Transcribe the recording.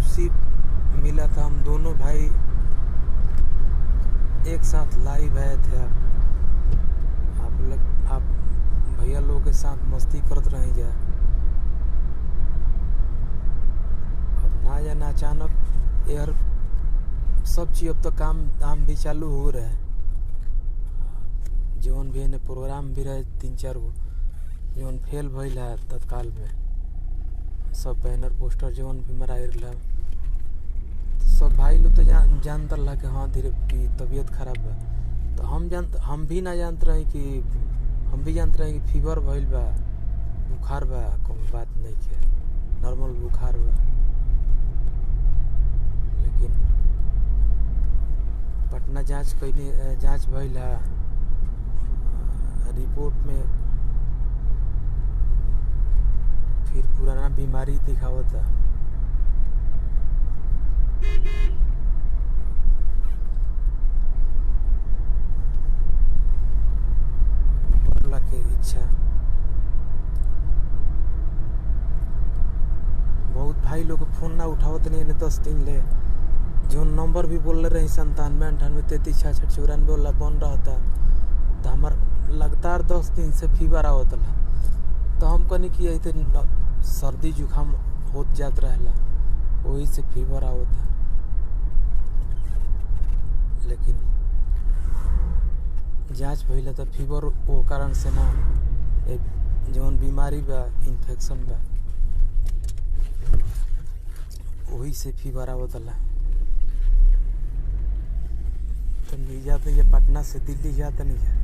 खुशी मिला था। हम दोनों भाई एक साथ लाइव आए थे। आप भैया लोगों के साथ मस्ती करते रह जाए। अब ना जाने अचानक यार सब चीज़ अब तो काम धाम भी चालू हो रहा है। जौन भी ने प्रोग्राम भी रहे 3-4 गो जौन फेल भइल है तत्काल में। सब बैनर पोस्टर जौन भी मराई रहा सब भाई लोग तो जानता रहा कि हाँ धीरे की तबीयत खराब है। तो हम भी ना जानते रहे कि हम भी जानते रहे कि फीवर भइल बा, बुखार बा, कोई बात नहीं है, नॉर्मल बुखार बा। लेकिन पटना जांच भइल है। रिपोर्ट में फिर पुराना बीमारी दिखावत है। के इच्छा बहुत भाई लोग फोन ना उठावत नहीं 10 दिन ले। जो नंबर भी बोल रहे 97 98 33 66 94 वाला बन रहा था। तो हमार लगातार 10 दिन से फीवर आवत रहा। तो हम कहनी कि ऐसे सर्दी जुकाम होत जात रहेला, वही से फीवर आवत है। लेकिन जांच भइला तो फीवर वो कारण से ना जौन बीमारी बा इन्फेक्शन बा वही से फीवर आवतला। तो नहीं जाते ये पटना से दिल्ली जाते नहीं है।